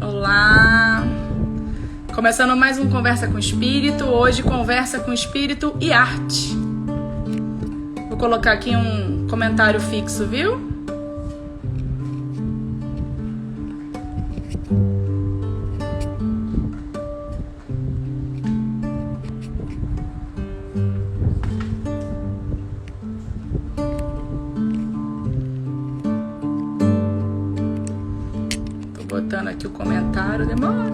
Olá! Começando mais um Conversa com Espírito. Hoje, Conversa com Espírito e Arte. Vou colocar aqui um comentário fixo, viu? Tô botando aqui o comentário, demora.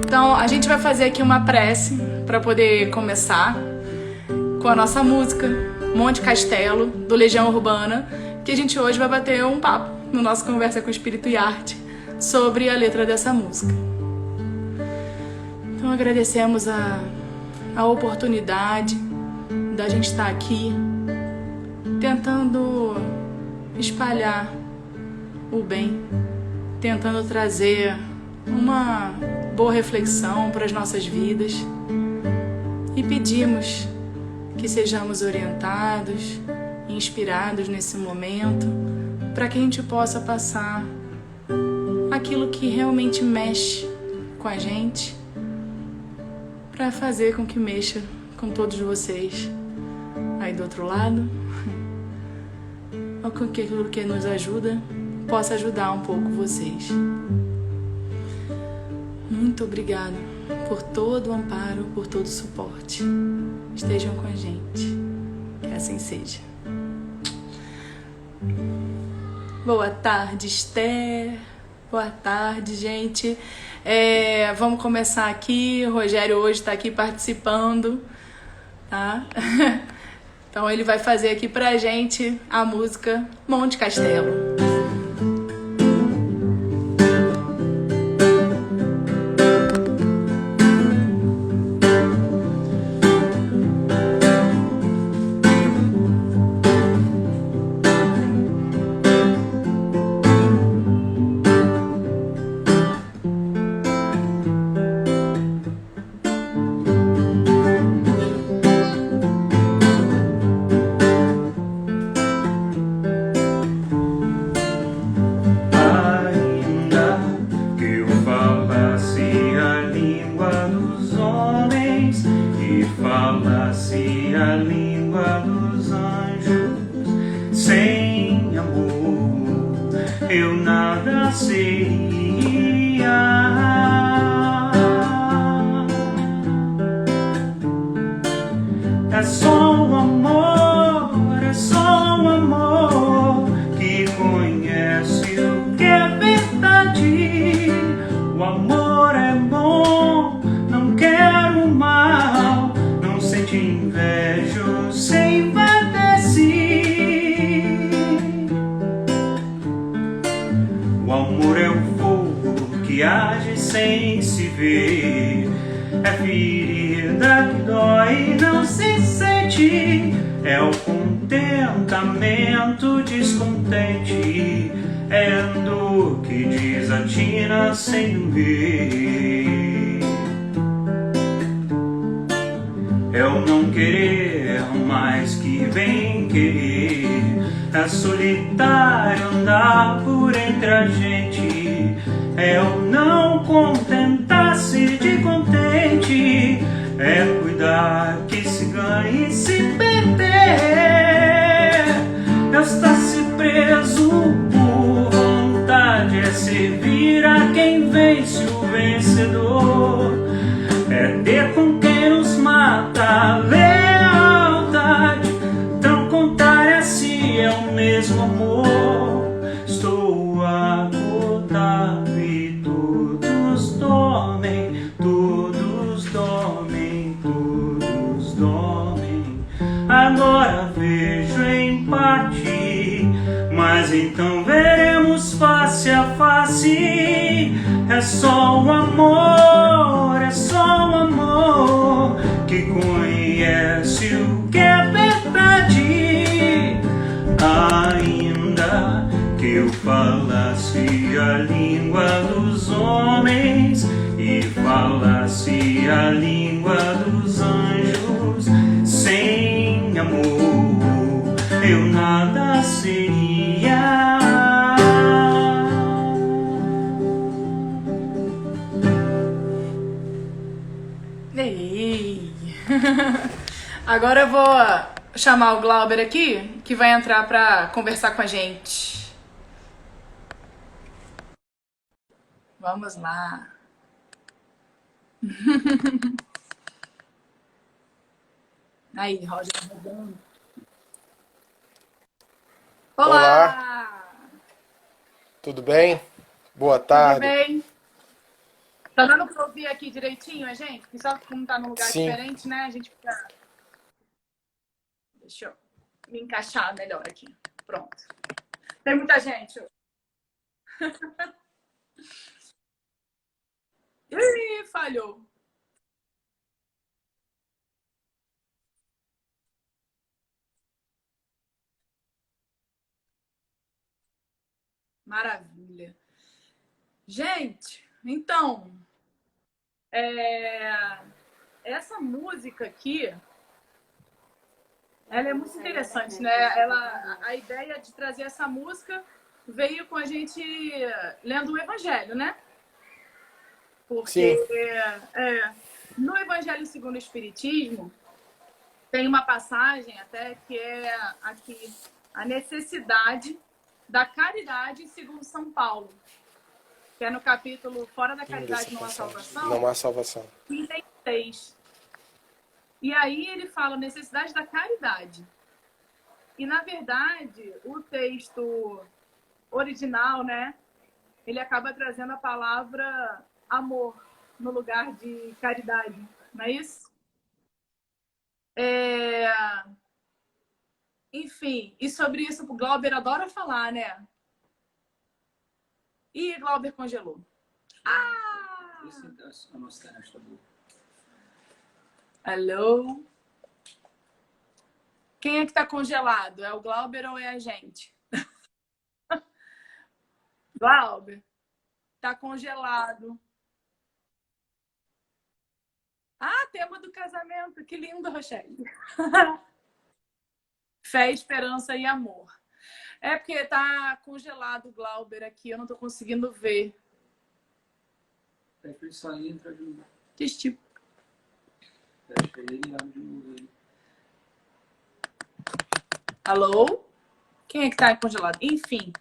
Então, a gente vai fazer aqui uma prece para poder começar com a nossa música Monte Castelo, do Legião Urbana, que a gente hoje vai bater um papo no nosso Conversa com Espírito e Arte sobre a letra dessa música. Então, agradecemos a oportunidade da gente estar aqui tentando espalhar o bem, tentando trazer uma boa reflexão para as nossas vidas e pedimos que sejamos orientados, inspirados nesse momento para que a gente possa passar aquilo que realmente mexe com a gente, para fazer com que mexa com todos vocês aí do outro lado, ou com que aquilo que nos ajuda possa ajudar um pouco vocês. Muito obrigado por todo o amparo, por todo o suporte. Estejam com a gente. Que assim seja. Boa tarde, Esther. Boa tarde, gente. Vamos começar aqui. O Rogério hoje está aqui participando, tá? Então ele vai fazer aqui pra gente a música Monte Castelo. Solitário andar por entre a gente, é o não contentar-se de contente, é cuidar que se ganhe e se perder, é estar-se preso por vontade, é servir a quem vence o vencedor, é ter com quem nos mata lealdade, tão contrária a si é o mesmo amor. Estou acordado e todos dormem, todos dormem, todos dormem. Agora vejo em parte, mas então veremos face a face. É só o amor, a língua dos homens e falasse a língua dos anjos, sem amor eu nada seria. Ei! Agora eu vou chamar o Glauber aqui, que vai entrar pra conversar com a gente. Vamos lá. Aí, Roger. Olá, Olá! tudo bem? Boa Tudo tarde. bem? Tá dando pra ouvir aqui direitinho, a gente? Porque só como tá num lugar Sim, diferente, né? A gente fica. Deixa eu me encaixar melhor aqui. Pronto. Tem muita gente. Ih, falhou. Maravilha. Gente, então, é, essa música aqui, ela é muito interessante, né? A ideia de trazer essa música veio com a gente lendo o Evangelho, né? sim, Porque no Evangelho segundo o Espiritismo tem uma passagem até que é aqui a necessidade da caridade segundo São Paulo, que é no capítulo Fora da linda essa Caridade Não Há passagem. Salvação, Não há salvação. item 6. E aí ele fala a necessidade da caridade. E, na verdade, o texto original, né, ele acaba trazendo a palavra amor no lugar de caridade, não é isso? É... Enfim, e sobre isso o Glauber adora falar, né? Ih, Glauber congelou. Ah! Alô? Quem é que tá congelado? É o Glauber ou é a gente? Glauber, tá congelado. Ah, tema do casamento. Que lindo, Rochelle. Fé, esperança e amor. É porque tá congelado o Glauber aqui, eu não tô conseguindo ver. Pede pra ele sair e entrar de novo. Que tipo? Pede pra ele e abre de novo aí. Alô? Quem é que tá congelado? Enfim.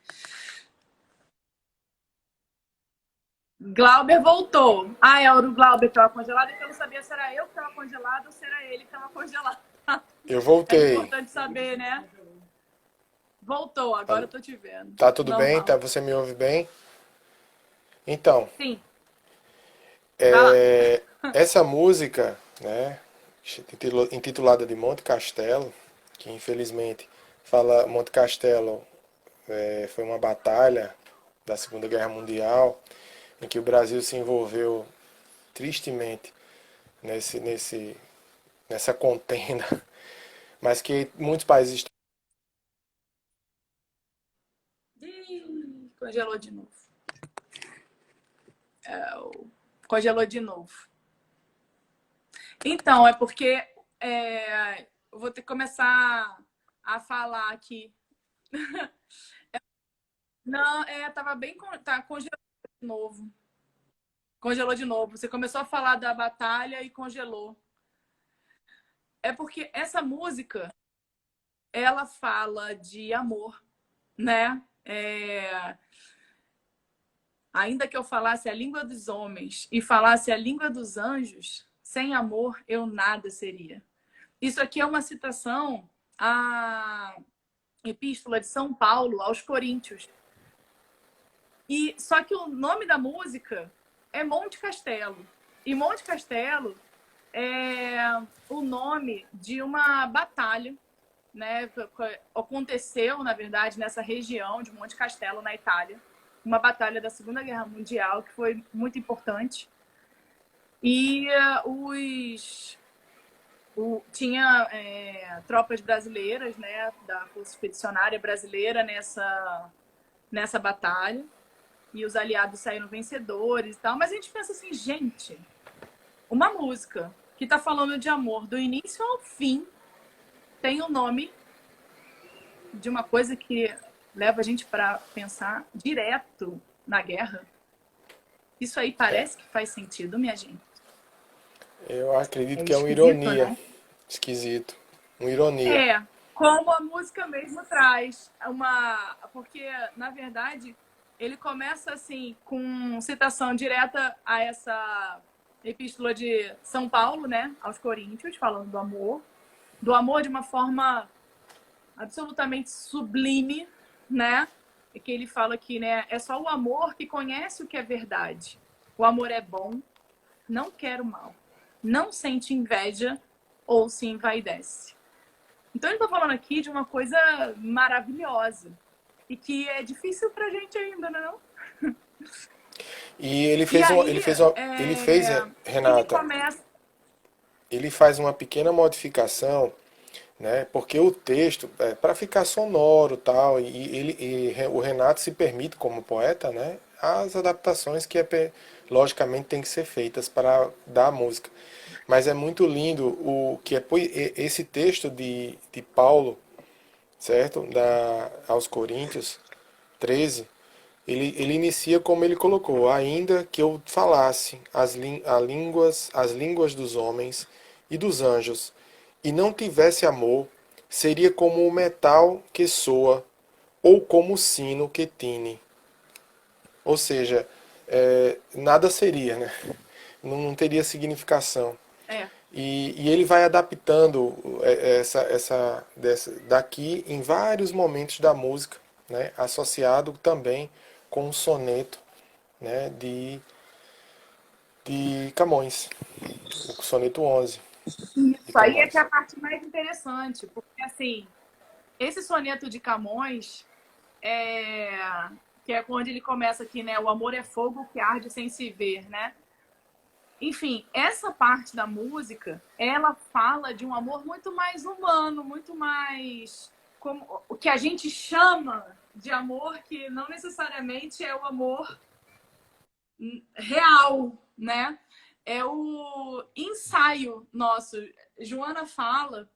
Glauber voltou. Ah, é o Glauber que tava congelado, então eu não sabia se era eu que tava congelado ou se era ele que tava congelado. Eu É voltei. importante saber, né? Voltou, agora eu tô te vendo. Tá tudo bem? Normal. Tá, você me ouve bem? Então, Sim, vai lá. essa música, né, intitulada de Monte Castelo, que infelizmente fala Monte Castelo, foi uma batalha da Segunda Guerra Mundial em que o Brasil se envolveu tristemente nessa contenda, mas que muitos países. Ih, congelou de novo. Congelou de novo. Então, é porque eu vou ter que começar a falar aqui. Não, tava bem. Tá, congelou de novo. Congelou de novo. Você começou a falar da batalha e congelou. É porque essa música, ela fala de amor, né? Ainda que eu falasse a língua dos homens e falasse a língua dos anjos, sem amor eu nada seria. Isso aqui é uma citação à Epístola de São Paulo aos Coríntios. E só que o nome da música é Monte Castelo. E Monte Castelo é o nome de uma batalha, né? Aconteceu, na verdade, nessa região de Monte Castelo, na Itália, uma batalha da Segunda Guerra Mundial que foi muito importante. E tinha tropas brasileiras, né, da Força Expedicionária Brasileira nessa batalha. e os aliados saíram vencedores e tal. Mas a gente pensa assim, gente, uma música que tá falando de amor do início ao fim tem o nome de uma coisa que leva a gente para pensar direto na guerra. Isso aí parece que faz sentido, minha gente. Eu acredito É que é uma esquisito, ironia. né? Esquisito. Uma ironia. É, como a música mesmo traz uma... Porque, na verdade, ele começa assim, com citação direta a essa epístola de São Paulo, né? Aos Coríntios, falando do amor de uma forma absolutamente sublime, né? E que ele fala que, né, é só o amor que conhece o que é verdade. O amor é bom, não quer o mal, não sente inveja ou se envaidece. Então ele está falando aqui de uma coisa maravilhosa e que é difícil pra gente ainda, não? E ele E fez aí, ele fez, ele Renata, começa... ele faz uma pequena modificação, né? Porque o texto é para ficar sonoro, tal, o Renato se permite como poeta, né? As adaptações que logicamente tem que ser feitas para dar a música. Mas é muito lindo o que é esse texto de Paulo, certo? Aos Coríntios 13. Ele inicia como ele colocou: ainda que eu falasse as línguas dos homens e dos anjos, e não tivesse amor, seria como o metal que soa, ou como o sino que tine. Ou seja, nada seria, né? Não teria significação. É, E ele vai adaptando daqui em vários momentos da música, né? Associado também com o soneto, né? De Camões, o soneto 11 de isso aí é que é Camões. a parte mais interessante, porque assim, esse soneto de Camões, é... que é onde ele começa aqui, né? O amor é fogo que arde sem se ver, né? Enfim, essa parte da música, ela fala de um amor muito mais humano, muito mais como o que a gente chama de amor, que não necessariamente é o amor real, né? É o ensaio nosso. Joana fala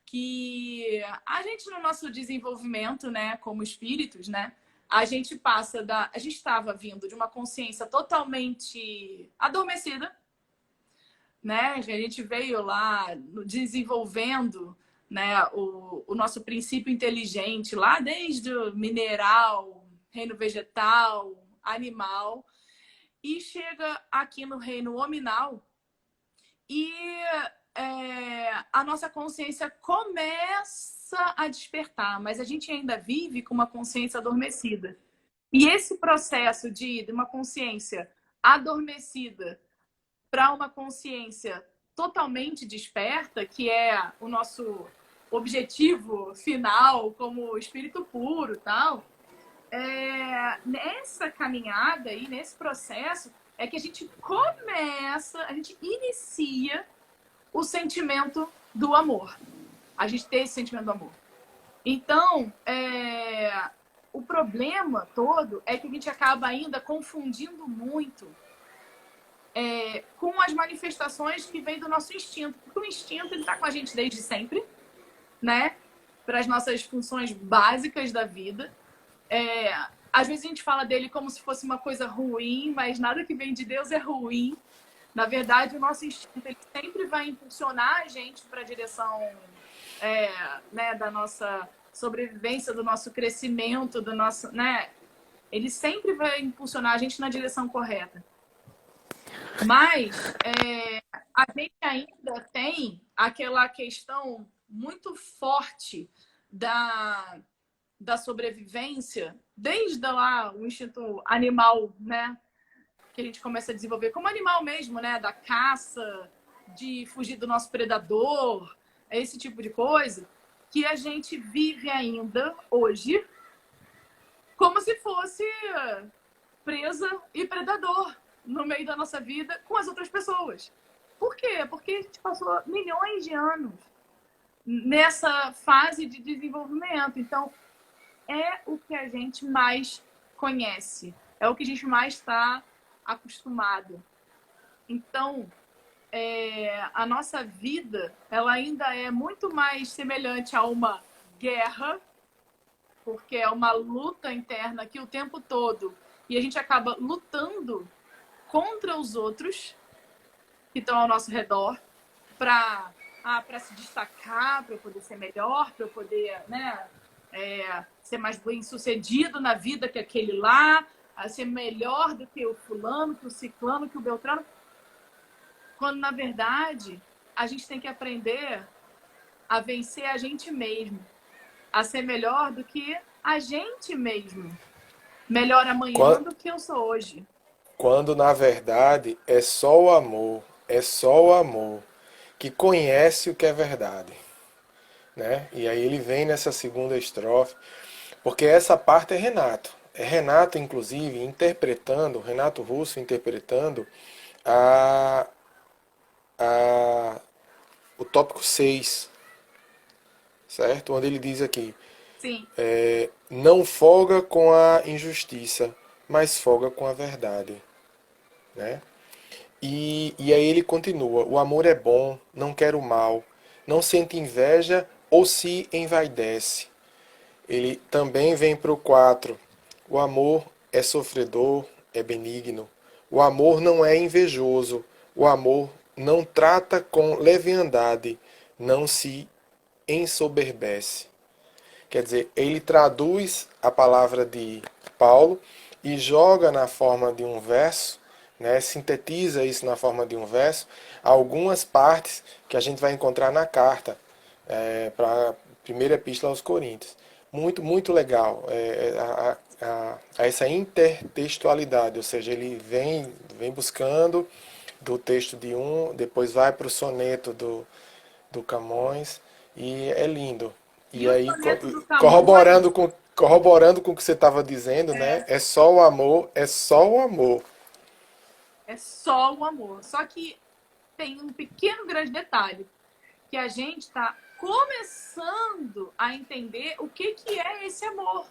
que a gente no nosso desenvolvimento, né, como espíritos, né, a gente estava vindo de uma consciência totalmente adormecida, né? A gente veio lá desenvolvendo, né, o nosso princípio inteligente lá desde o mineral, reino vegetal, animal, e chega aqui no reino hominal e a nossa consciência começa a despertar, mas a gente ainda vive com uma consciência adormecida. E esse processo de uma consciência adormecida para uma consciência totalmente desperta, que é o nosso objetivo final como espírito puro, tal, nessa caminhada e nesse processo é que a gente inicia o sentimento do amor. A gente tem esse sentimento do amor. Então, o problema todo é que a gente acaba ainda confundindo muito com as manifestações que vêm do nosso instinto. Porque o instinto está com a gente desde sempre, né? Para as nossas funções básicas da vida. Às vezes a gente fala dele como se fosse uma coisa ruim, mas nada que vem de Deus é ruim. Na verdade, o nosso instinto ele sempre vai impulsionar a gente para a direção né, da nossa sobrevivência, do nosso crescimento, do nosso, né? Ele sempre vai impulsionar a gente na direção correta. Mas a gente ainda tem aquela questão muito forte da sobrevivência, desde lá o instinto animal, né? Que a gente começa a desenvolver como animal mesmo, né? Da caça, de fugir do nosso predador, esse tipo de coisa, que a gente vive ainda hoje como se fosse presa e predador no meio da nossa vida com as outras pessoas. Por quê? Porque a gente passou milhões de anos nessa fase de desenvolvimento. Então, é o que a gente mais conhece. é o que a gente mais está acostumado. Então, a nossa vida, ela ainda é muito mais semelhante a uma guerra, porque é uma luta interna aqui o tempo todo, e a gente acaba lutando contra os outros que estão ao nosso redor para se destacar, para eu poder ser melhor, para eu poder, né, ser mais bem-sucedido na vida que aquele lá, a ser melhor do que o fulano, que o ciclano, que o beltrano. Quando, na verdade, a gente tem que aprender a vencer a gente mesmo, a ser melhor do que a gente mesmo. Melhor amanhã do que eu sou hoje. Quando, na verdade, é só o amor que conhece o que é verdade, né? E aí ele vem nessa segunda estrofe, porque essa parte é Renato. É Renato, inclusive, interpretando, Renato Russo interpretando a, o tópico 6, certo? Onde ele diz aqui, Sim. não folga com a injustiça, mas folga com a verdade, né? E aí ele continua, o amor é bom, não quer o mal, não sente inveja ou se envaidece. Ele também vem para o 4, o amor é sofredor, é benigno, o amor não é invejoso, o amor não trata com leviandade, não se ensoberbece. Quer dizer, ele traduz a palavra de Paulo e joga na forma de um verso, né, sintetiza isso na forma de um verso, algumas partes que a gente vai encontrar na carta para a primeira epístola aos Coríntios. Muito, muito legal essa intertextualidade, ou seja, ele vem buscando do texto de um, depois vai para o soneto do Camões, e é lindo. E aí, corroborando com o que você estava dizendo, né? É só o amor, é só o amor. É só o amor. Só que tem um pequeno grande detalhe, que a gente está começando a entender o que é esse amor.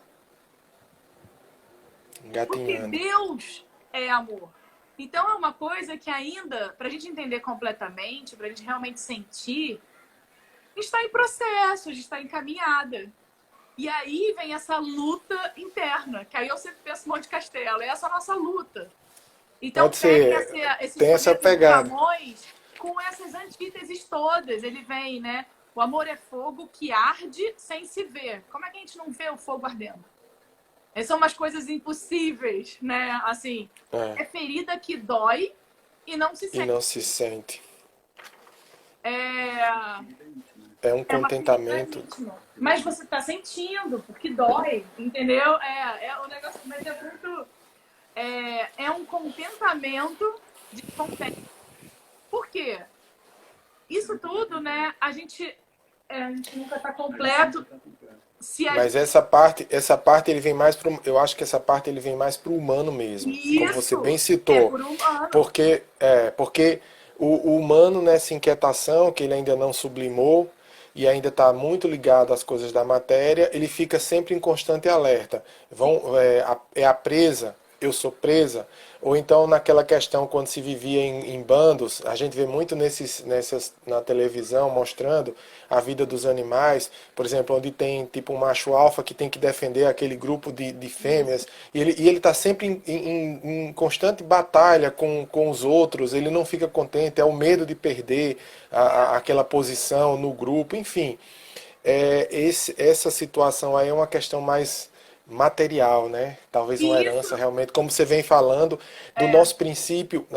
Porque Deus é amor. Então é uma coisa que ainda, para a gente entender completamente, para a gente realmente sentir, está em processo, a gente está em caminhada. E aí vem essa luta interna, que aí eu sempre penso Monte Castelo, é essa nossa luta. Então Pode ser, tem essa pegada. Camões, com essas antíteses todas, ele vem, né? O amor é fogo que arde sem se ver. Como é que a gente não vê o fogo ardendo? Essas são umas coisas impossíveis, né? Assim, é ferida que dói e não se sente. E não se sente. É um contentamento. Mas você está sentindo, porque dói, entendeu? O negócio, mas é muito... É um contentamento de contente. Por quê? Isso tudo, né? A gente nunca está completo. Mas essa parte ele vem mais pro, eu acho que essa parte ele vem mais pro humano mesmo, como você bem citou. Por humano. Porque o humano nessa inquietação que ele ainda não sublimou e ainda está muito ligado às coisas da matéria, ele fica sempre em constante alerta. É a presa, eu sou presa. Ou então naquela questão quando se vivia em bandos, a gente vê muito na televisão mostrando a vida dos animais, por exemplo, onde tem tipo um macho alfa que tem que defender aquele grupo de fêmeas, e ele está sempre em constante batalha com os outros, ele não fica contente, é o medo de perder aquela posição no grupo, enfim. Essa situação aí é uma questão mais material, né? Talvez uma herança realmente, como você vem falando, do nosso princípio,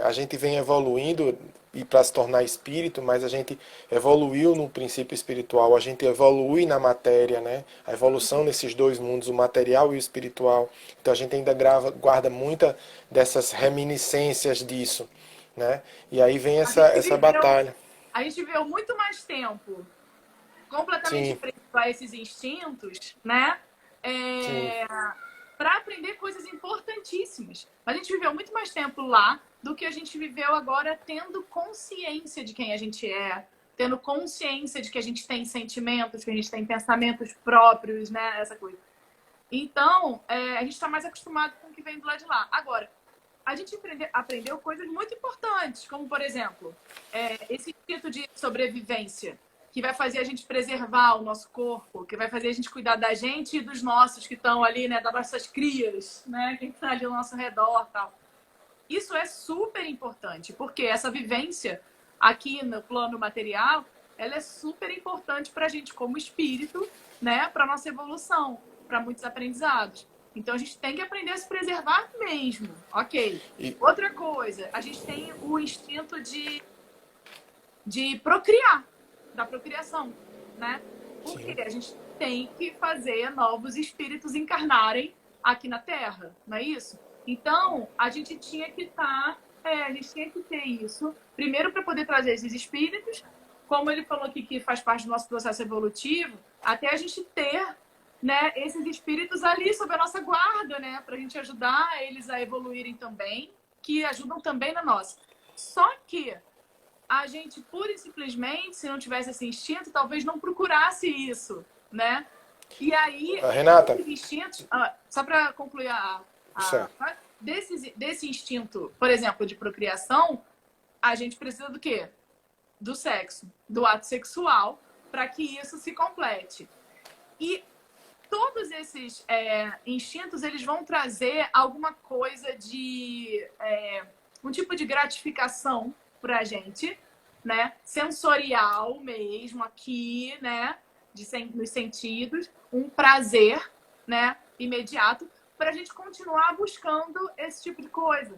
a gente vem evoluindo e para se tornar espírito, mas a gente evoluiu no princípio espiritual, a gente evolui na matéria, né? A evolução nesses dois mundos, o material e o espiritual. Então a gente ainda guarda muita dessas reminiscências disso, né? E aí vem essa batalha. A gente viveu muito mais tempo completamente preso a esses instintos, né? Para aprender coisas importantíssimas. A gente viveu muito mais tempo lá do que a gente viveu agora tendo consciência de quem a gente é, tendo consciência de que a gente tem sentimentos, que a gente tem pensamentos próprios, né? Essa coisa. Então, a gente está mais acostumado com o que vem do lado de lá. Agora, a gente aprendeu coisas muito importantes, como, por exemplo, esse instinto de sobrevivência, que vai fazer a gente preservar o nosso corpo, que vai fazer a gente cuidar da gente e dos nossos que estão ali, né, das nossas crias, né, quem está ali ao nosso redor, tal. Isso é super importante, porque essa vivência aqui no plano material, ela é super importante para a gente como espírito, né, para nossa evolução, para muitos aprendizados. Então a gente tem que aprender a se preservar mesmo, ok? Outra coisa, a gente tem o instinto de procriar, da procriação, né? Porque a gente tem que fazer novos espíritos encarnarem aqui na Terra, não é isso? Então, a gente tinha que a gente tinha que ter isso, primeiro para poder trazer esses espíritos, como ele falou aqui que faz parte do nosso processo evolutivo, até a gente ter, né, esses espíritos ali sob a nossa guarda, né, para a gente ajudar eles a evoluírem também, que ajudam também na nossa. Só que a gente, pura e simplesmente, se não tivesse esse instinto, talvez não procurasse isso, né? E aí, Renata, esses instintos, só para concluir desse instinto, por exemplo, de procriação, a gente precisa do quê? Do sexo, do ato sexual, para que isso se complete. E todos esses instintos, eles vão trazer alguma coisa de um tipo de gratificação pra gente, né? Sensorial mesmo aqui, né? Nos sentidos, um prazer, né? Imediato, pra gente continuar buscando esse tipo de coisa.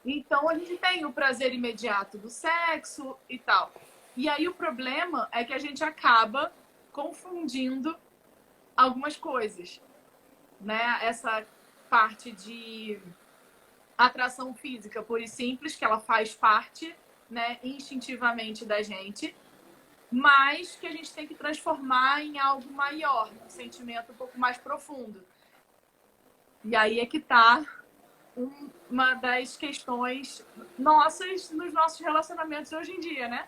Então a gente tem o prazer imediato do sexo e tal. E aí o problema é que a gente acaba confundindo algumas coisas, né? Essa parte de atração física pura e simples, que ela faz parte, né, instintivamente da gente, mas que a gente tem que transformar em algo maior, um sentimento um pouco mais profundo. E aí é que está uma das questões nossas nos nossos relacionamentos hoje em dia, né?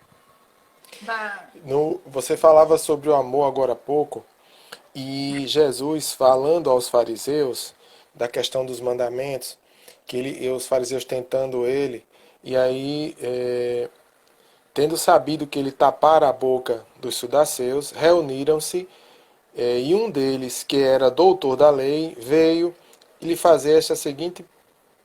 Você falava sobre o amor agora há pouco, e Jesus falando aos fariseus da questão dos mandamentos, e os fariseus tentando ele, e aí, tendo sabido que ele tapara a boca dos saduceus, reuniram-se, e um deles, que era doutor da lei, veio lhe fazer esta seguinte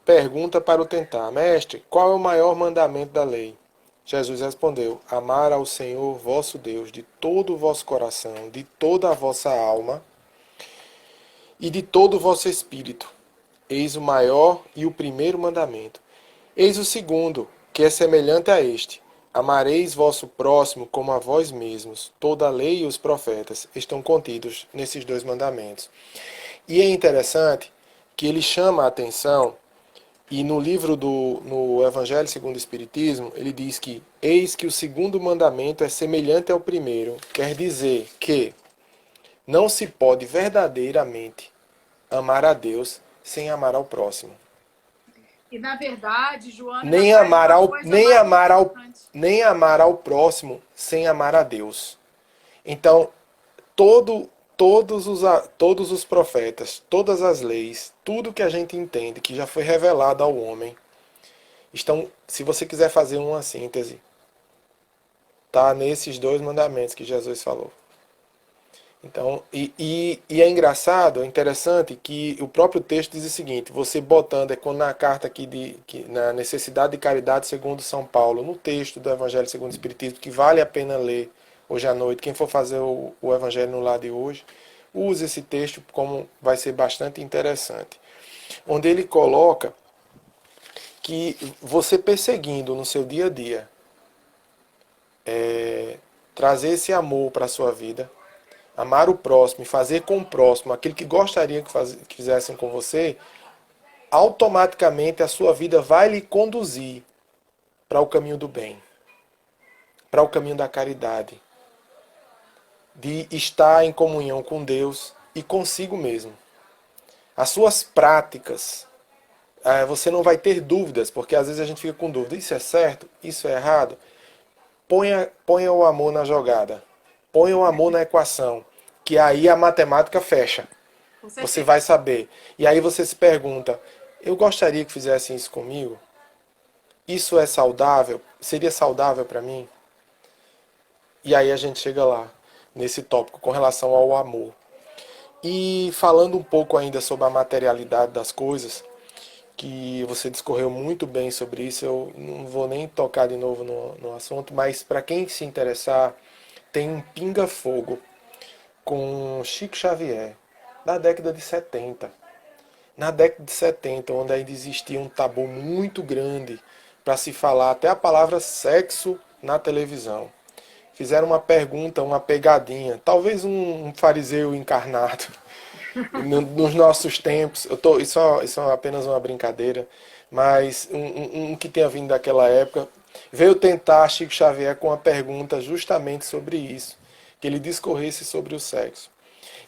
pergunta para o tentar: Mestre, qual é o maior mandamento da lei? Jesus respondeu: amar ao Senhor vosso Deus de todo o vosso coração, de toda a vossa alma e de todo o vosso espírito. Eis o maior e o primeiro mandamento. Eis o segundo, que é semelhante a este: amareis vosso próximo como a vós mesmos. Toda a lei e os profetas estão contidos nesses dois mandamentos. E é interessante que ele chama a atenção, e no no Evangelho segundo o Espiritismo, ele diz que eis que o segundo mandamento é semelhante ao primeiro. Quer dizer que não se pode verdadeiramente amar a Deus sem amar ao próximo. E na verdade, Joana, nem amar ao próximo sem amar a Deus. Então, todos os profetas, todas as leis, tudo que a gente entende que já foi revelado ao homem, estão, se você quiser fazer uma síntese, tá nesses dois mandamentos que Jesus falou. Então, e é engraçado, é interessante que o próprio texto diz o seguinte, você botando, quando na carta aqui na necessidade de caridade segundo São Paulo, no texto do Evangelho segundo o Espiritismo, que vale a pena ler hoje à noite, quem for fazer o Evangelho no lar de hoje, use esse texto, como vai ser bastante interessante. Onde ele coloca que você perseguindo no seu dia a dia, trazer esse amor para a sua vida, amar o próximo e fazer com o próximo aquilo que gostaria que fizessem com você, automaticamente a sua vida vai lhe conduzir para o caminho do bem, para o caminho da caridade, de estar em comunhão com Deus e consigo mesmo. As suas práticas, você não vai ter dúvidas, porque às vezes a gente fica com dúvida, isso é certo, isso é errado. Ponha o amor na jogada, ponha o amor na equação, que aí a matemática fecha. Você vai saber. E aí você se pergunta, Eu gostaria que fizessem isso comigo. Isso é saudável? Seria saudável para mim? E aí a gente chega lá, nesse tópico com relação ao amor. E falando um pouco ainda sobre a materialidade das coisas, que você discorreu muito bem sobre isso, eu não vou nem tocar de novo no assunto, mas para quem se interessar, tem um Pinga-Fogo com Chico Xavier, da década de 70. Na década de 70, onde ainda existia um tabu muito grande para se falar até a palavra sexo na televisão. Fizeram uma pergunta, uma pegadinha, talvez um fariseu encarnado nos nossos tempos. Isso é apenas uma brincadeira, mas um que tenha vindo daquela época veio tentar Chico Xavier com uma pergunta justamente sobre isso, que ele discorresse sobre o sexo.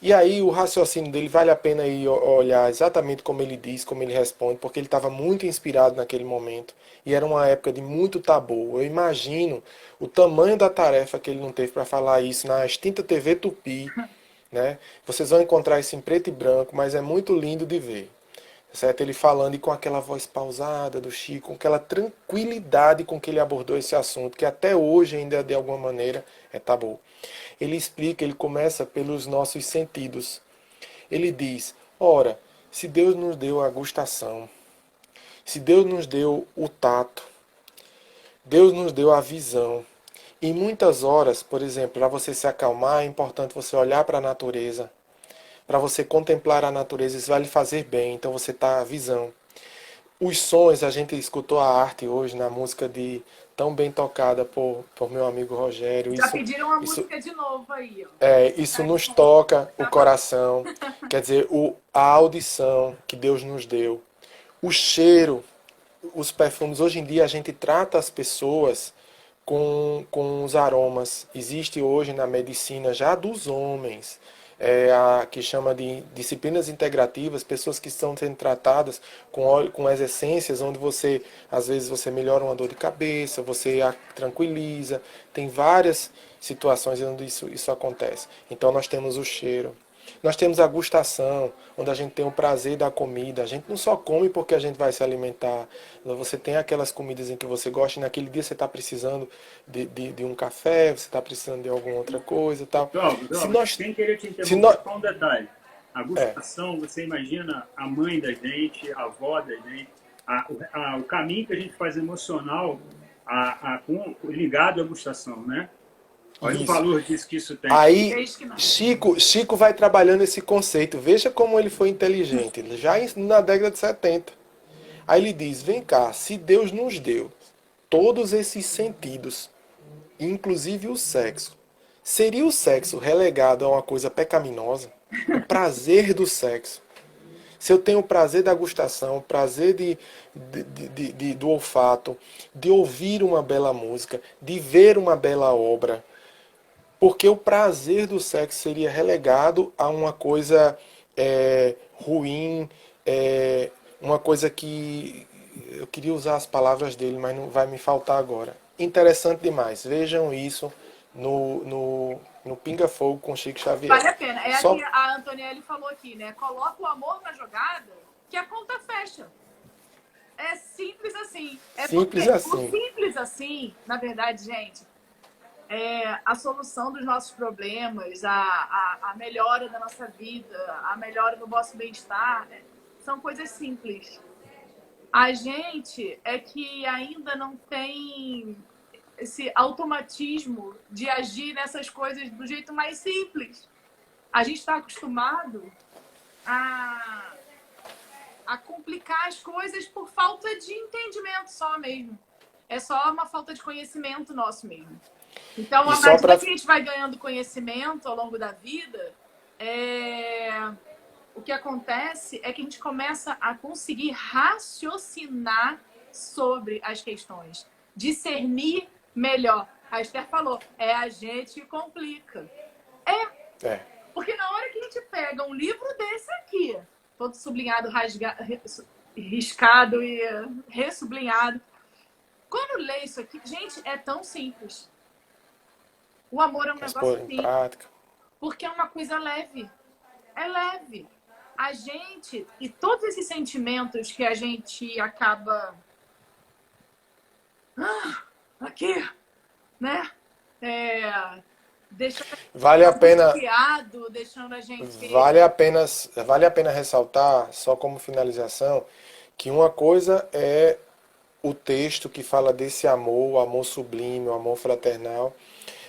E aí o raciocínio dele vale a pena ir olhar exatamente como ele diz, como ele responde, porque ele estava muito inspirado naquele momento. E era uma época de muito tabu. Eu imagino o tamanho da tarefa que ele não teve para falar isso na extinta TV Tupi, né? Vocês vão encontrar isso em preto e branco, mas é muito lindo de ver. Certo? Ele falando e com aquela voz pausada do Chico, com aquela tranquilidade com que ele abordou esse assunto, que até hoje ainda de alguma maneira é tabu. Ele explica, ele começa pelos nossos sentidos. Ele diz: ora, se Deus nos deu a gustação, se Deus nos deu o tato, Deus nos deu a visão. Em muitas horas, por exemplo, para você se acalmar, é importante você olhar para a natureza. Para você contemplar a natureza, isso vai lhe fazer bem. Então você está a visão. Os sons, a gente escutou a arte hoje na música de tão bem tocada por meu amigo Rogério. Já pediram uma Isso, música de novo aí, ó. isso nos toca o coração. Quer dizer, a audição que Deus nos deu. O cheiro, os perfumes. Hoje em dia a gente trata as pessoas com os aromas. Existe hoje na medicina já dos homens, a que chama de disciplinas integrativas, pessoas que estão sendo tratadas com as essências, onde você, às vezes, você melhora uma dor de cabeça, você a tranquiliza. Tem várias situações onde isso acontece. Então nós temos o cheiro. Nós temos a gustação, onde a gente tem o prazer da comida. A gente não só come porque a gente vai se alimentar. Você tem aquelas comidas em que você gosta e naquele dia você está precisando de um café, você está precisando de alguma outra coisa e tal. Sem querer te interromper, só um detalhe. A gustação, você imagina a mãe da gente, a avó da gente, o caminho que a gente faz emocional ligado à gustação, né? Olha o valor disso que isso tem. Aí, Chico vai trabalhando esse conceito. Veja como ele foi inteligente. Já na década de 70. Aí ele diz, vem cá, se Deus nos deu todos esses sentidos, inclusive o sexo, seria o sexo relegado a uma coisa pecaminosa? O prazer do sexo. Se eu tenho o prazer da gustação, o prazer do olfato, de ouvir uma bela música, de ver uma bela obra, porque o prazer do sexo seria relegado a uma coisa ruim, uma coisa que... Eu queria usar as palavras dele, mas não vai me faltar agora. Interessante demais. Vejam isso no Pinga-Fogo com Chico Xavier. Vale a pena. Que a Antonielli falou aqui, né? Coloca o amor na jogada que a conta fecha. É simples assim. Simples assim. O simples assim, na verdade, gente, a solução dos nossos problemas, a melhora da nossa vida, a melhora do nosso bem-estar, são coisas simples. A gente é que ainda não tem esse automatismo de agir nessas coisas do jeito mais simples. A gente está acostumado a complicar as coisas por falta de entendimento só mesmo. É só uma falta de conhecimento nosso mesmo. Então, à medida que a gente vai ganhando conhecimento ao longo da vida, o que acontece é que a gente começa a conseguir raciocinar sobre as questões, discernir melhor. A Esther falou, a gente que complica. Porque na hora que a gente pega um livro desse aqui, todo sublinhado, riscado e ressublinhado, quando lê isso aqui, gente, é tão simples. O amor é um negócio assim. Porque é uma coisa leve. É leve. a gente, e todos esses sentimentos que a gente acaba aqui, né? Deixando Vale a pena, angustiado, deixando a gente. vale a pena ressaltar, só como finalização, que uma coisa é o texto que fala desse amor, o amor sublime, o amor fraternal,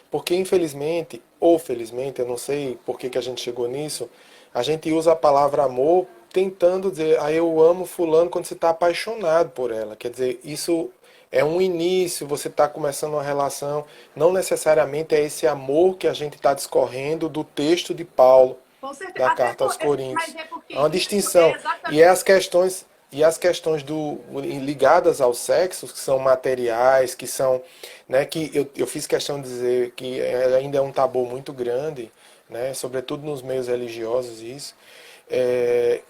porque infelizmente, ou felizmente, eu não sei por que a gente chegou nisso, a gente usa a palavra amor tentando dizer, ah, eu amo fulano quando você está apaixonado por ela. Quer dizer, isso é um início, você está começando uma relação, não necessariamente é esse amor que a gente está discorrendo do texto de Paulo, Com certeza. da Até carta aos mas Coríntios. é porque Há uma isso é distinção. E exatamente. é as questões ligadas ao sexo, que são materiais, que são, né, que eu fiz questão de dizer que ainda é um tabu muito grande, né, sobretudo nos meios religiosos isso,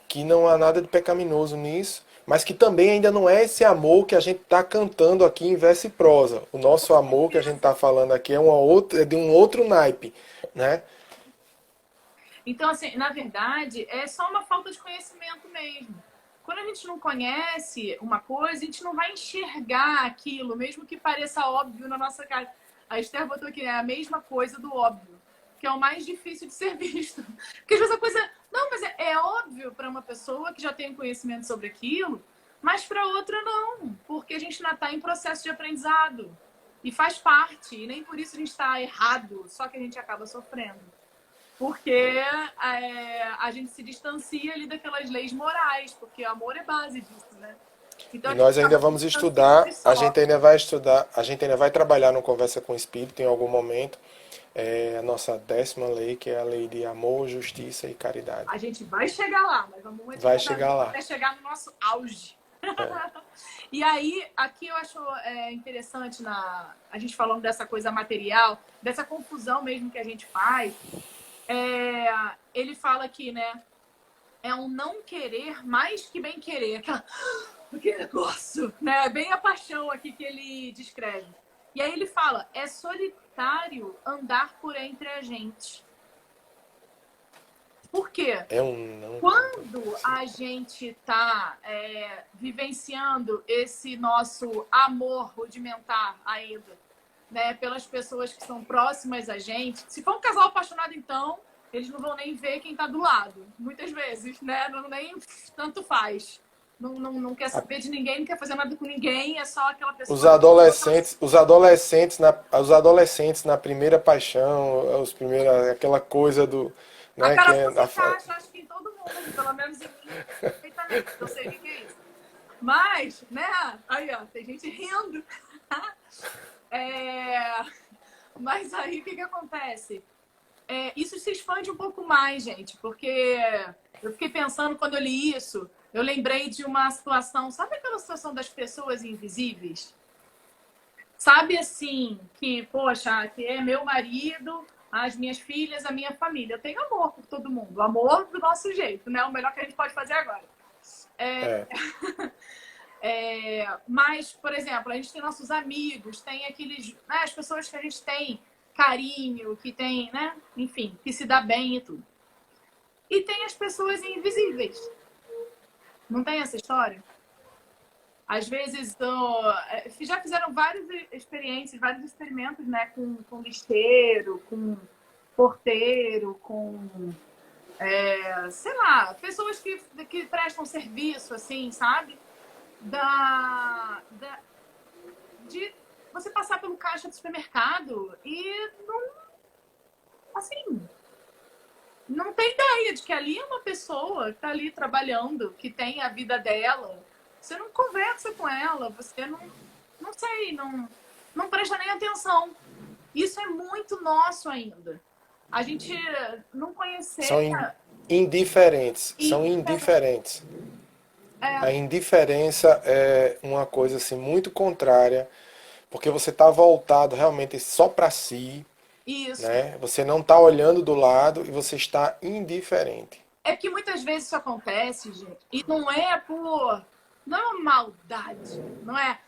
que não há nada de pecaminoso nisso, mas que também ainda não é esse amor que a gente está cantando aqui em verso e prosa. O nosso amor que a gente está falando aqui é de um outro naipe, né? Então, assim, na verdade, é só uma falta de conhecimento mesmo. Quando a gente não conhece uma coisa, a gente não vai enxergar aquilo, mesmo que pareça óbvio na nossa cara. A Esther botou aqui, né? A mesma coisa do óbvio, que é o mais difícil de ser visto. Porque às vezes a coisa. Não, mas é óbvio para uma pessoa que já tem conhecimento sobre aquilo, mas para outra não, porque a gente ainda está em processo de aprendizado. E faz parte, e nem por isso a gente está errado, só que a gente acaba sofrendo. Porque a gente se distancia ali daquelas leis morais, porque o amor é base disso, né? Então E a gente nós ainda acaba se vamos distanciando estudar, e a gente sofre. ainda vai estudar, a gente ainda vai trabalhar no Conversa com o Espírito em algum momento, a nossa 10ª lei, que é a lei de amor, justiça e caridade. A gente vai chegar lá, mas vamos Vai chegar lá. até chegar no nosso auge. E aí, aqui eu acho interessante, a gente falando dessa coisa material, dessa confusão mesmo que a gente faz, ele fala aqui, né? É um não querer mais que bem querer. Aquele negócio, né? Bem a paixão aqui que ele descreve. E aí ele fala, é solitário andar por entre a gente. Por quê? É um não. Quando a gente está vivenciando esse nosso amor rudimentar ainda, né, pelas pessoas que são próximas a gente, se for um casal apaixonado, então, eles não vão nem ver quem está do lado, muitas vezes, né? Não, nem tanto faz. Não quer saber de ninguém, não quer fazer nada com ninguém, é só aquela pessoa. Os adolescentes na primeira paixão, aquela coisa do, A né, cara se encaixa, acho que em todo mundo, pelo menos em mim, perfeitamente. Eu sei o que é isso. Mas, né? Aí, ó, tem gente rindo. Mas aí, o que acontece? Isso se expande um pouco mais, gente, porque eu fiquei pensando quando eu li isso, eu lembrei de uma situação, sabe aquela situação das pessoas invisíveis? Sabe assim, que, poxa, que é meu marido, as minhas filhas, a minha família. Eu tenho amor por todo mundo, amor do nosso jeito, né? O melhor que a gente pode fazer agora. Mas, por exemplo, a gente tem nossos amigos, tem aqueles, né, as pessoas que a gente tem carinho, que tem, né, enfim, que se dá bem e tudo. E tem as pessoas invisíveis. Não tem essa história? Às vezes, já fizeram várias experiências, vários experimentos, né, com lixeiro, com porteiro, com, sei lá, pessoas que prestam serviço, assim, sabe? De você passar pelo caixa do supermercado e não tem ideia de que ali é uma pessoa que está ali trabalhando, que tem a vida dela. Você não conversa com ela, você não sei, não presta nem atenção. Isso é muito nosso ainda. A gente não conhecer... São indiferentes. São indiferentes. A indiferença é uma coisa assim, muito contrária, porque você está voltado realmente só para si. Isso. Né? Você não está olhando do lado e você está indiferente. É que muitas vezes isso acontece, gente, e não é uma maldade, não é,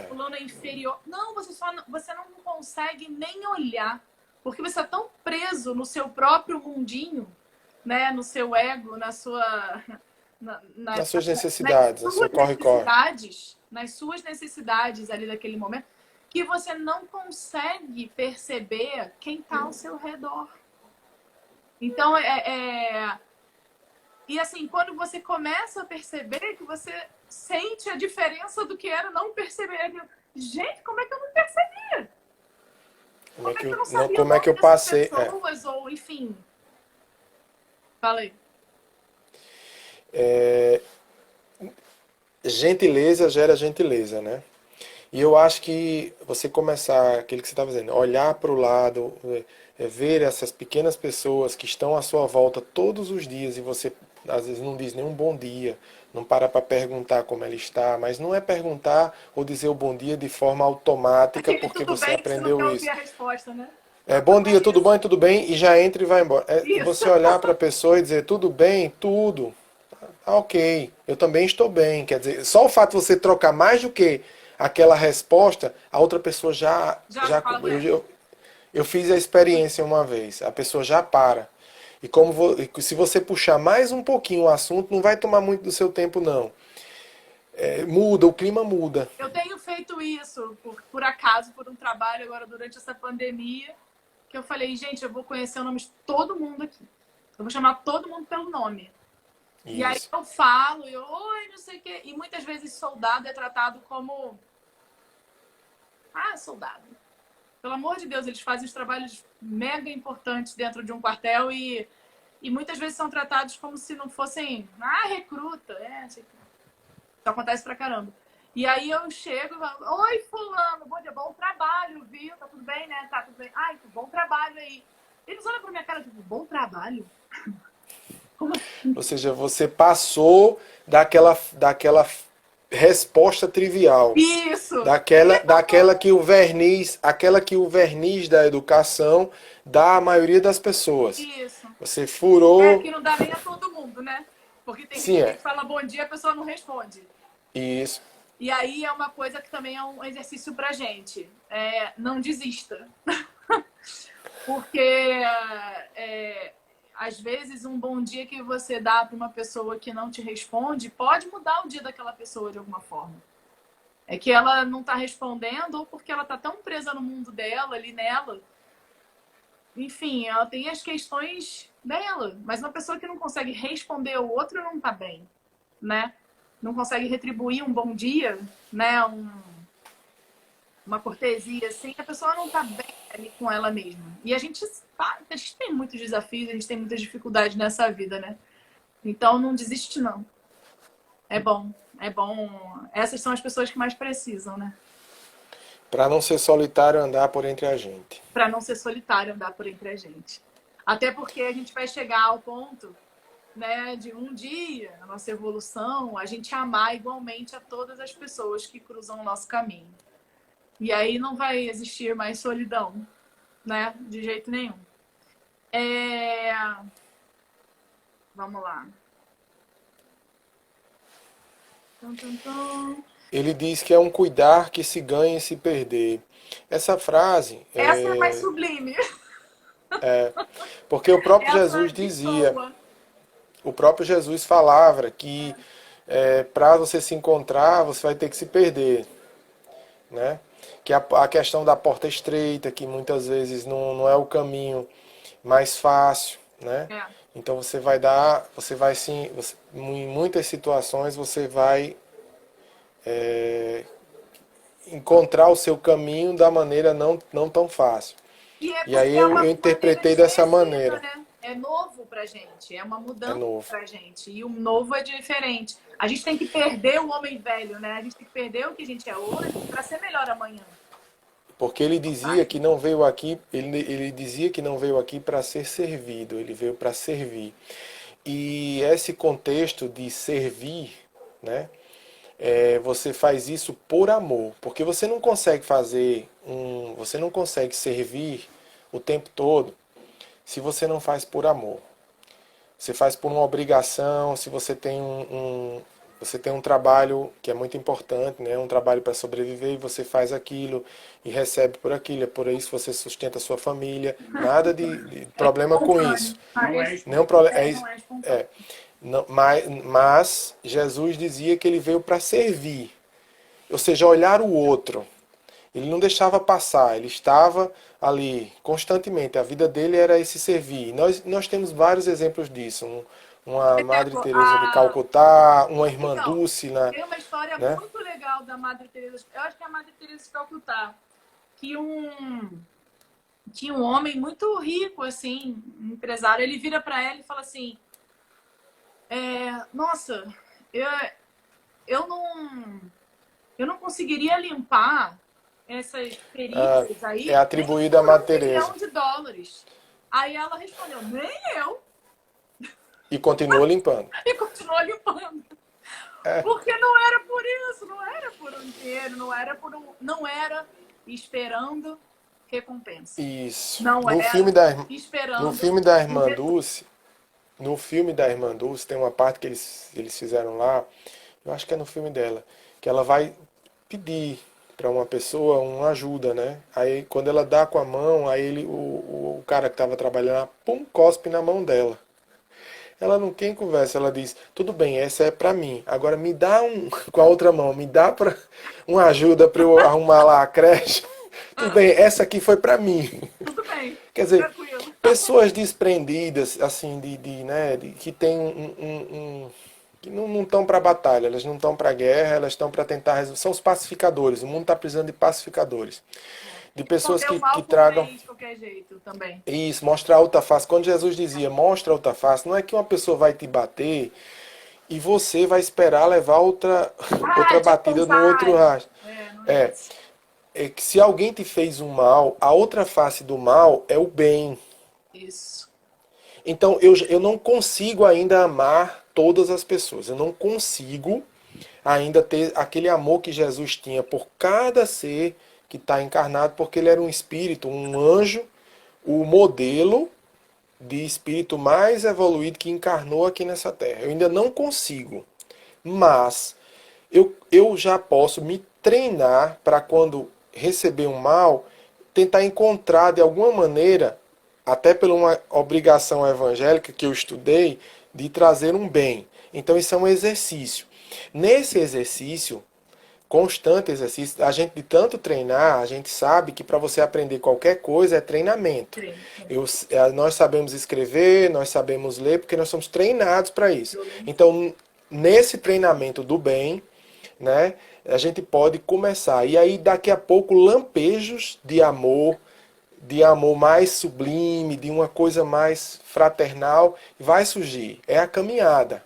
fulano é inferior. Não, você não consegue nem olhar, porque você está tão preso no seu próprio mundinho né, no seu ego, na sua Nas suas necessidades, no seu corre-corre. nas suas necessidades ali daquele momento, que você não consegue perceber quem está ao seu redor. Então, e assim, quando você começa a perceber que você sente a diferença do que era não perceber. Gente, como é que eu não percebia? Como é que eu passei? Pessoas, ou enfim. Falei. Gentileza gera gentileza, né? E eu acho que você começar, aquilo que você estava dizendo, olhar para o lado, ver essas pequenas pessoas que estão à sua volta todos os dias e você às vezes não diz nem um bom dia, não para perguntar como ela está, mas não é perguntar ou dizer o bom dia de forma automática porque você aprendeu isso. A resposta, né? Bom dia, tudo bem, e já entra e vai embora. Você olhar para a pessoa e dizer tudo bem, tudo. Ok, eu também estou bem. Quer dizer, só o fato de você trocar mais do que aquela resposta, a outra pessoa já eu fiz a experiência uma vez, a pessoa já para. E se você puxar mais um pouquinho o assunto, não vai tomar muito do seu tempo, não. Muda, o clima muda. Eu tenho feito isso, por acaso, por um trabalho agora durante essa pandemia, que eu falei, gente, eu vou conhecer o nome de todo mundo aqui. Eu vou chamar todo mundo pelo nome. Isso. E aí eu falo, oi, não sei o quê. E muitas vezes soldado é tratado como... soldado. Pelo amor de Deus, eles fazem os trabalhos mega importantes dentro de um quartel e muitas vezes são tratados como se não fossem... recruta. Isso acontece pra caramba. E aí eu chego e falo, oi, fulano, bom dia, bom trabalho, viu? Tá tudo bem, né? Tá tudo bem. Bom trabalho aí. Eles olham pra minha cara, tipo, bom trabalho? Como assim? Ou seja, você passou daquela resposta trivial. Isso. Daquela que o verniz da educação dá à maioria das pessoas. Isso. Você furou. Que não dá nem a todo mundo, né? Porque tem gente que fala bom dia, a pessoa não responde. Isso. E aí é uma coisa que também é um exercício pra gente. Não desista. Porque às vezes um bom dia que você dá para uma pessoa que não te responde pode mudar o dia daquela pessoa de alguma forma. É que ela não está respondendo ou porque ela está tão presa no mundo dela, ali nela. Enfim, ela tem as questões dela. Mas uma pessoa que não consegue responder ao outro não está bem, né? Não consegue retribuir um bom dia, né? Uma cortesia, assim, a pessoa não está bem ali com ela mesma. E a gente tem muitos desafios, a gente tem muitas dificuldades nessa vida, né? Então não desiste, não. É bom. Essas são as pessoas que mais precisam, né? Para não ser solitário, andar por entre a gente. Para não ser solitário, andar por entre a gente. Até porque a gente vai chegar ao ponto, né, de um dia, na nossa evolução, a gente amar igualmente a todas as pessoas que cruzam o nosso caminho. E aí não vai existir mais solidão, né? De jeito nenhum. Vamos lá. Ele diz que é um cuidar que se ganha e se perder. Essa frase... Essa é mais sublime. Porque o próprio Jesus dizia... O próprio Jesus falava que para você se encontrar, você vai ter que se perder, né? Que a questão da porta estreita, que muitas vezes não é o caminho mais fácil, né? Então você vai sim, em muitas situações você vai encontrar o seu caminho da maneira não tão fácil. E aí eu interpretei dessa maneira. Né? É novo pra gente, é uma mudança pra gente. E o novo é diferente. A gente tem que perder o homem velho, né? A gente tem que perder o que a gente é hoje para ser melhor amanhã. Porque ele dizia que não veio aqui, ele dizia que não veio aqui para ser servido, ele veio para servir. E esse contexto de servir, né? Você faz isso por amor, porque você não consegue você não consegue servir o tempo todo se você não faz por amor. Você faz por uma obrigação, se você tem Você tem um trabalho que é muito importante, né? Um trabalho para sobreviver e você faz aquilo e recebe por aquilo. É por isso que você sustenta a sua família. Nada de problema com isso. Não é Nenhum problema. Não é espontâneo. Não, mas Jesus dizia que ele veio para servir. Ou seja, olhar o outro. Ele não deixava passar, ele estava ali constantemente. A vida dele era esse servir. Nós temos vários exemplos disso. Uma Madre Teresa de Calcutá, uma irmã Então, Dulce, tem uma história né? muito legal da Madre Teresa. Eu acho que é a Madre Teresa de Calcutá, que tinha um homem muito rico, assim, um empresário. Ele vira para ela e fala assim: nossa, eu não conseguiria limpar essas feridas aí. É atribuída a nem por Madre Teresa. $1 milhão. Aí ela respondeu: nem eu. E continua limpando. E continuou limpando. Porque não era por isso, não era por um dinheiro, não era esperando recompensa. Isso. Não No era filme da esperando. No filme da Irmã Dulce, no filme da Irmã Dulce tem uma parte que eles fizeram lá, eu acho que é no filme dela, que ela vai pedir para uma pessoa uma ajuda, né? Aí quando ela dá com a mão, aí o cara que estava trabalhando lá, pum, cospe na mão dela. Ela não quer conversa, ela diz: tudo bem, essa é pra mim. Agora me dá com a outra mão, me dá uma ajuda para eu arrumar lá a creche. Tudo bem, essa aqui foi pra mim. Tudo bem. Quer dizer, Tranquilo. pessoas desprendidas, assim, que tem que não estão para batalha, elas não estão para guerra, elas estão para tentar resolver. São os pacificadores. O mundo está precisando de pacificadores. De pessoas que tragam. De qualquer jeito também. Isso, mostrar a outra face. Quando Jesus dizia mostra a outra face, não é que uma pessoa vai te bater e você vai esperar levar outra batida no outro rastro. É que se alguém te fez um mal, a outra face do mal é o bem. Isso. Então eu não consigo ainda amar todas as pessoas. Eu não consigo ainda ter aquele amor que Jesus tinha por cada ser que está encarnado, porque ele era um espírito, um anjo, o modelo de espírito mais evoluído que encarnou aqui nessa terra. Eu ainda não consigo, mas eu já posso me treinar para quando receber um mal, tentar encontrar de alguma maneira, até por uma obrigação evangélica que eu estudei, de trazer um bem. Então isso é um exercício. Nesse exercício, constante exercício, a gente de tanto treinar, a gente sabe que para você aprender qualquer coisa é treinamento. Nós sabemos escrever, nós sabemos ler, porque nós somos treinados para isso. Então, nesse treinamento do bem, né, a gente pode começar. E aí, daqui a pouco, lampejos de amor mais sublime, de uma coisa mais fraternal, vai surgir. É a caminhada.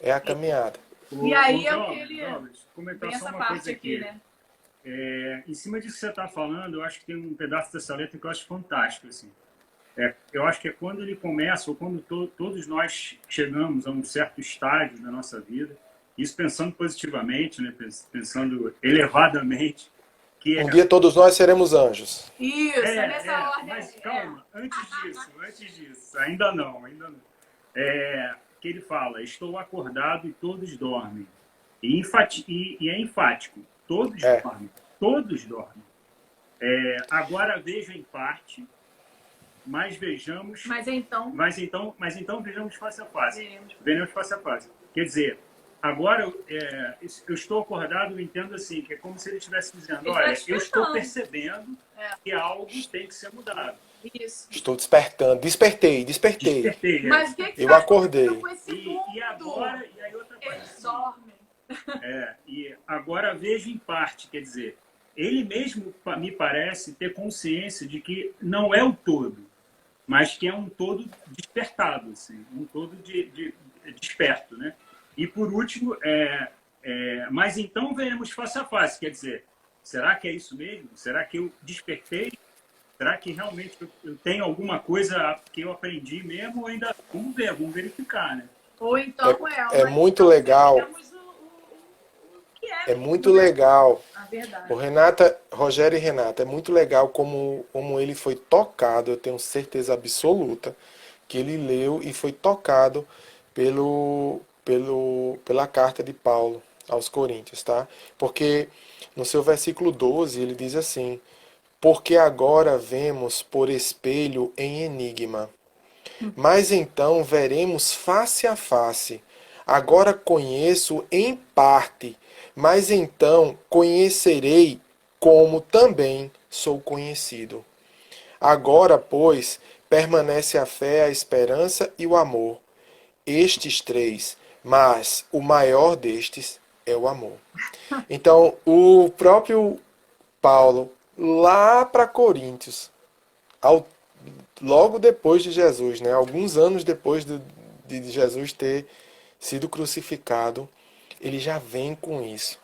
É a caminhada. E aí é o que ele... Comentar tem só essa uma parte coisa aqui, né? Em cima disso que você está falando, eu acho que tem um pedaço dessa letra que eu acho fantástico. Assim. Eu acho que é quando ele começa, ou quando todos nós chegamos a um certo estágio da nossa vida, isso pensando positivamente, né? Pensando elevadamente. Que um dia todos nós seremos anjos. Isso, nessa ordem. Mas calma, antes disso, ainda não. Que ele fala: estou acordado e todos dormem. E é enfático, todos dormem. Agora vejo em parte, mas vejamos. Mas então vejamos face a face. Veremos face a face. Quer dizer, agora eu estou acordado, eu entendo assim, que é como se ele estivesse dizendo: olha, eu estou percebendo que algo tem que ser mudado. Isso. Estou despertando. Despertei. Mas o que eu acordei. E agora, e aí outra coisa. Eles dormem. E agora vejo em parte, quer dizer, ele mesmo me parece ter consciência de que não é o todo, mas que é um todo despertado, assim, um todo de desperto, né? E por último, mas então veremos face a face, quer dizer, será que é isso mesmo? Será que eu despertei? Será que realmente eu tenho alguma coisa que eu aprendi mesmo? Ou ainda vamos verificar, né? Ou então é muito legal. É muito legal. Rogério e Renata, é muito legal como ele foi tocado. Eu tenho certeza absoluta que ele leu e foi tocado pela carta de Paulo aos Coríntios, tá? Porque no seu versículo 12 ele diz assim: porque agora vemos por espelho em enigma, mas então veremos face a face. Agora conheço em parte, mas então conhecerei como também sou conhecido. Agora, pois, permanece a fé, a esperança e o amor. Estes três, mas o maior destes é o amor. Então, o próprio Paulo, lá para Coríntios, logo depois de Jesus, né, alguns anos depois de Jesus ter sido crucificado, ele já vem com isso,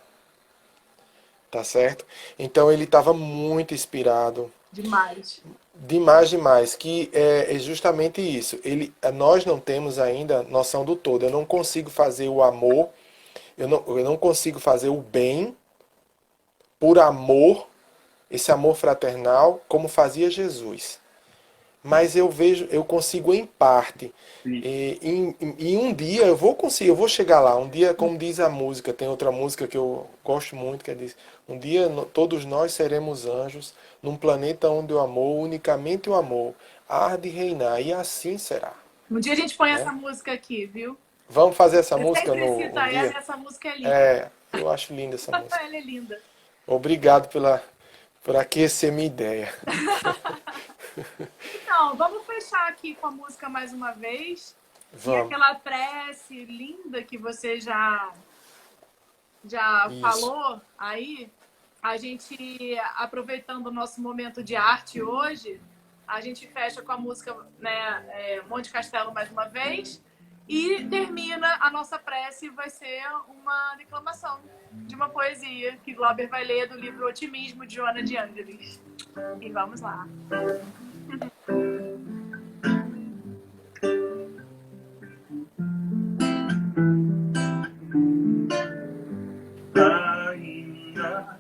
tá certo? Então ele estava muito inspirado, Demais. demais, demais, que é justamente isso. Nós não temos ainda noção do todo. Eu não consigo fazer o amor, eu não consigo fazer o bem por amor, esse amor fraternal, como fazia Jesus. Mas eu vejo, eu consigo em parte. E um dia eu vou conseguir, eu vou chegar lá. Um dia, como diz a música, tem outra música que eu gosto muito, que diz: um dia todos nós seremos anjos num planeta onde o amor, unicamente o amor, há de reinar, e assim será. Um dia a gente põe Né? essa música aqui, viu? Vamos fazer essa Eu música sempre um cito ela, dia? essa música é linda. Eu acho linda essa música. Ela é linda. Obrigado por aquecer minha ideia. Então, vamos fechar aqui com a música mais uma vez. E Vamos. aquela prece linda que você já Isso. falou aí, a gente, aproveitando o nosso momento de arte hoje, a gente fecha com a música, né, Monte Castelo mais uma vez, e termina a nossa prece, vai ser uma declamação de uma poesia que Glauber vai ler do livro Otimismo, de Joana de Ângeles. E vamos lá. Ainda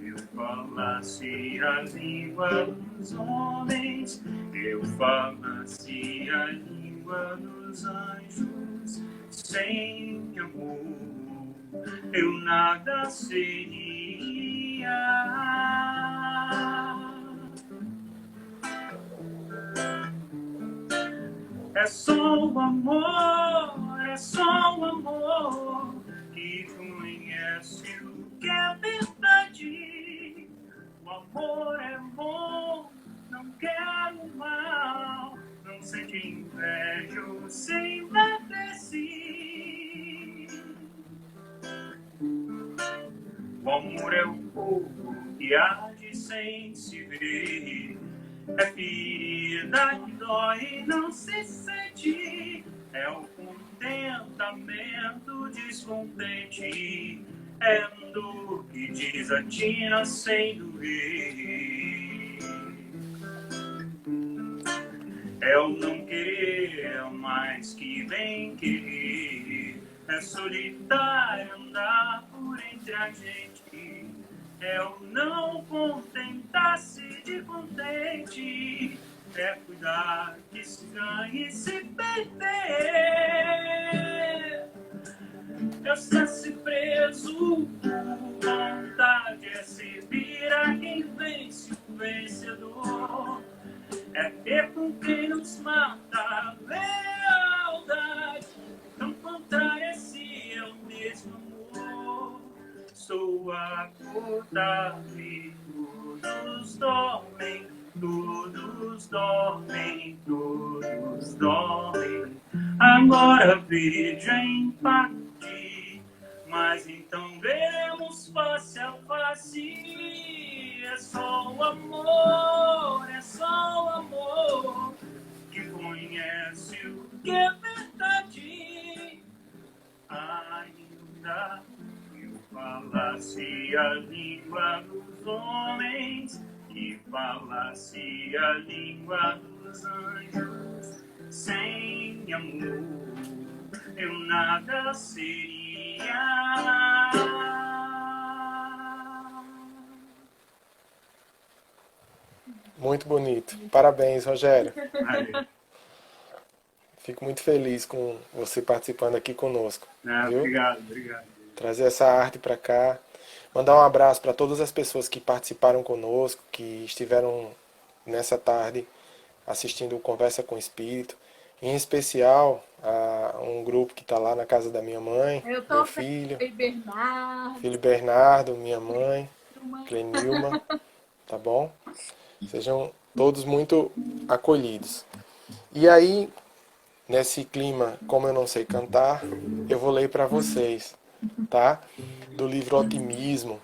eu falasse a língua dos homens, eu falasse a língua dos anjos, sem amor eu nada seria. É só o amor, é só o amor que conhece o que é verdade. O amor é bom, não quer o mal, não sente inveja ou se enverdece. O amor é o fogo que arde sem se ver, é ferida que dói e não se sente, é o contentamento descontente, é dor que desatina sem doer. É o não querer, é o mais que bem querer, é solitário andar por entre a gente, é o não contentar-se de contente, é cuidar que se ganhe e se perder. É estar-se preso por vontade, é servir a quem vence o vencedor, é ter com quem nos mata a lealdade, não contrária-se é o mesmo amor. Sou acordado e todos dormem, todos dormem, todos dormem. Agora vejo em parte, mas então veremos face a face. É só o amor, é só o amor que conhece o que é verdade. Ainda eu falasse a língua dos homens e falasse a língua dos anjos, sem amor eu nada seria. Muito bonito. Parabéns, Rogério. Valeu. Fico muito feliz com você participando aqui conosco. Viu? Obrigado. Trazer essa arte para cá. Mandar um abraço para todas as pessoas que participaram conosco, que estiveram nessa tarde assistindo o Conversa com o Espírito. Em especial a um grupo que está lá na casa da minha mãe, meu filho, filho Bernardo, minha mãe, Clenilma, tá bom? Sejam todos muito acolhidos. E aí, nesse clima, como eu não sei cantar, eu vou ler para vocês, tá? Do livro Otimismo,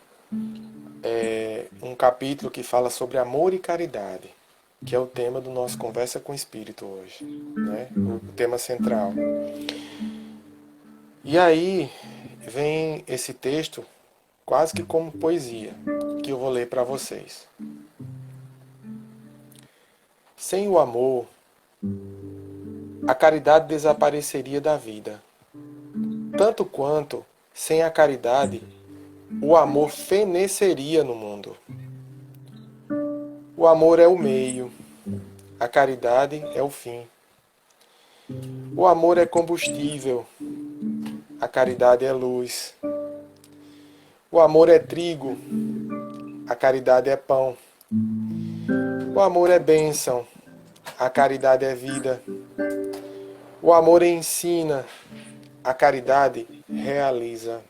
um capítulo que fala sobre amor e caridade, que é o tema do nosso Conversa com o Espírito hoje, né? O tema central. E aí vem esse texto quase que como poesia, que eu vou ler para vocês. Sem o amor, a caridade desapareceria da vida, tanto quanto, sem a caridade, o amor feneceria no mundo. O amor é o meio, a caridade é o fim. O amor é combustível, a caridade é luz. O amor é trigo, a caridade é pão. O amor é bênção, a caridade é vida. O amor ensina, a caridade realiza.